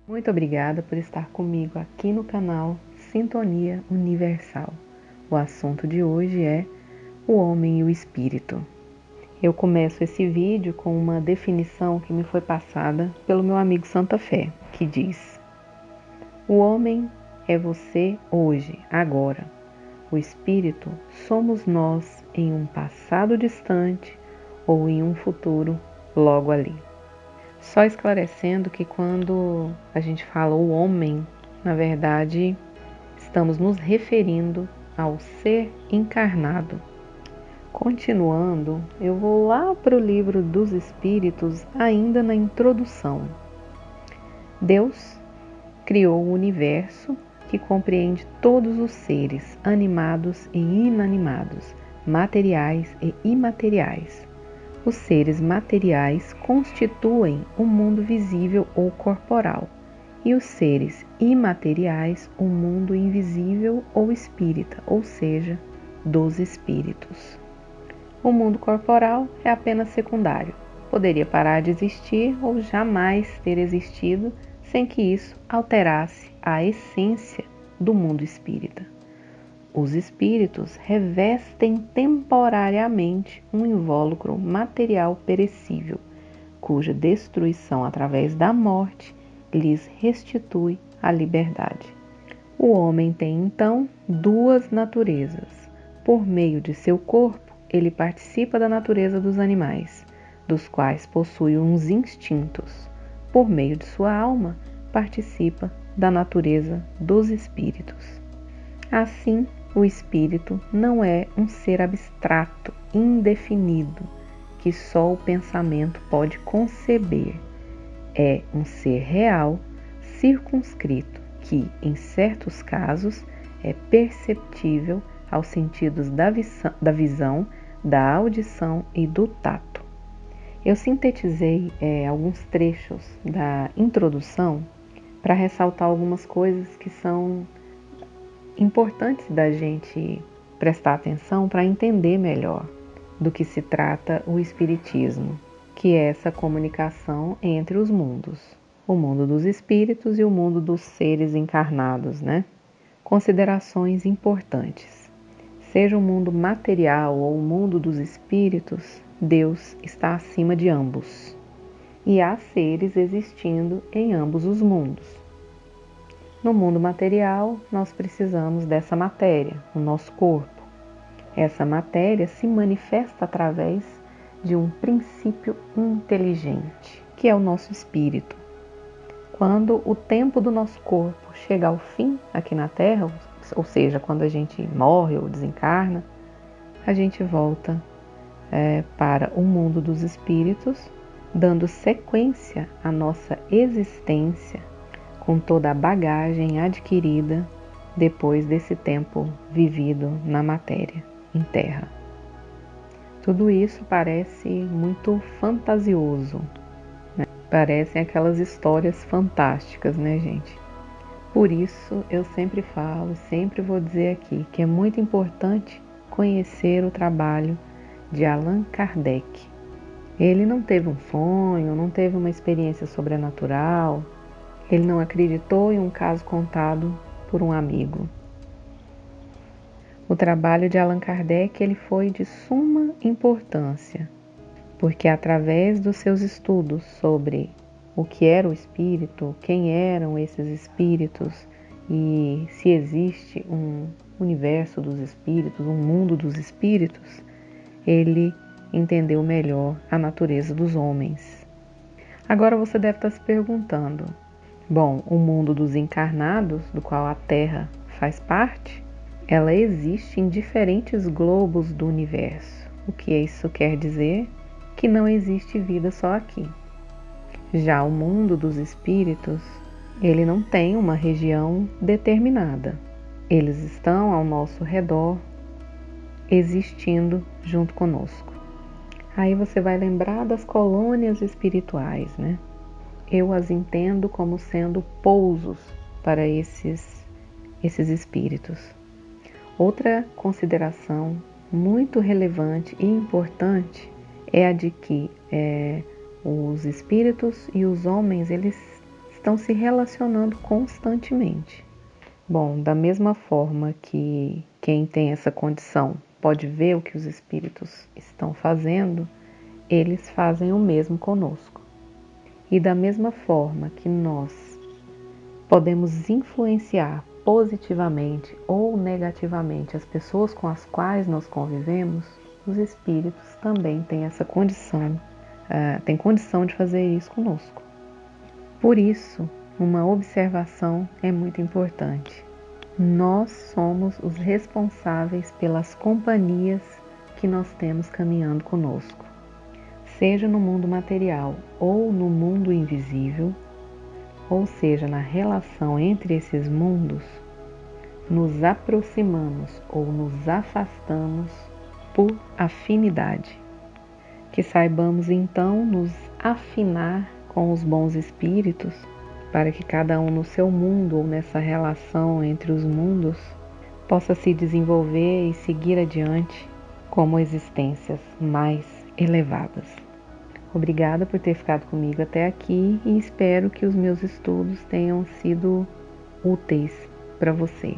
Muito obrigada por estar comigo aqui no canal Sintonia Universal. O assunto de hoje é o homem e o espírito. Eu começo esse vídeo com uma definição que me foi passada pelo meu amigo Santa Fé, que diz: o homem é você hoje, agora. O espírito somos nós em um passado distante ou em um futuro logo ali. Só esclarecendo que quando a gente fala o homem, na verdade, estamos nos referindo ao ser encarnado. Continuando, eu vou lá para o livro dos Espíritos, ainda na introdução. Deus criou o universo que compreende todos os seres, animados e inanimados, materiais e imateriais. Os seres materiais constituem o mundo visível ou corporal, e os seres imateriais o mundo invisível ou espírita, ou seja, dos espíritos. O mundo corporal é apenas secundário, poderia parar de existir ou jamais ter existido sem que isso alterasse a essência do mundo espírita. Os espíritos revestem temporariamente um invólucro material perecível, cuja destruição através da morte lhes restitui a liberdade. O homem tem então duas naturezas. Por meio de seu corpo, ele participa da natureza dos animais, dos quais possui uns instintos. Por meio de sua alma, participa da natureza dos espíritos. Assim, o espírito não é um ser abstrato, indefinido, que só o pensamento pode conceber. É um ser real, circunscrito, que, em certos casos, é perceptível aos sentidos da visão, da audição e do tato. Eu sintetizei alguns trechos da introdução para ressaltar algumas coisas que são importantes da gente prestar atenção para entender melhor do que se trata o Espiritismo, que é essa comunicação entre os mundos, o mundo dos espíritos e o mundo dos seres encarnados, né? Considerações importantes. Seja o mundo material ou o mundo dos espíritos, Deus está acima de ambos. E há seres existindo em ambos os mundos. No mundo material, nós precisamos dessa matéria, o nosso corpo. Essa matéria se manifesta através de um princípio inteligente, que é o nosso espírito. Quando o tempo do nosso corpo chega ao fim aqui na Terra, ou seja, quando a gente morre ou desencarna, a gente volta para o mundo dos espíritos, dando sequência à nossa existência com toda a bagagem adquirida depois desse tempo vivido na matéria, em terra. Tudo isso parece muito fantasioso, né? Parecem aquelas histórias fantásticas, né, gente? Por isso eu sempre falo, sempre vou dizer aqui, que é muito importante conhecer o trabalho de Allan Kardec. Ele não teve um sonho, não teve uma experiência sobrenatural, ele não acreditou em um caso contado por um amigo. O trabalho de Allan Kardec ele foi de suma importância, porque através dos seus estudos sobre o que era o espírito, quem eram esses espíritos e se existe um universo dos espíritos, um mundo dos espíritos, ele entendeu melhor a natureza dos homens. Agora você deve estar se perguntando: bom, o mundo dos encarnados, do qual a Terra faz parte, ela existe em diferentes globos do universo. O que isso quer dizer? Que não existe vida só aqui. Já o mundo dos espíritos, ele não tem uma região determinada. Eles estão ao nosso redor, existindo junto conosco. Aí você vai lembrar das colônias espirituais, né? Eu as entendo como sendo pousos para esses espíritos. Outra consideração muito relevante e importante é a de que os espíritos e os homens eles estão se relacionando constantemente. Bom, da mesma forma que quem tem essa condição pode ver o que os espíritos estão fazendo, eles fazem o mesmo conosco. E da mesma forma que nós podemos influenciar positivamente ou negativamente as pessoas com as quais nós convivemos, os espíritos também têm essa condição, têm condição de fazer isso conosco. Por isso, uma observação é muito importante. Nós somos os responsáveis pelas companhias que nós temos caminhando conosco. Seja no mundo material ou no mundo invisível, ou seja, na relação entre esses mundos, nos aproximamos ou nos afastamos por afinidade. Que saibamos então nos afinar com os bons espíritos, para que cada um no seu mundo ou nessa relação entre os mundos possa se desenvolver e seguir adiante como existências mais elevadas. Obrigada por ter ficado comigo até aqui e espero que os meus estudos tenham sido úteis para você.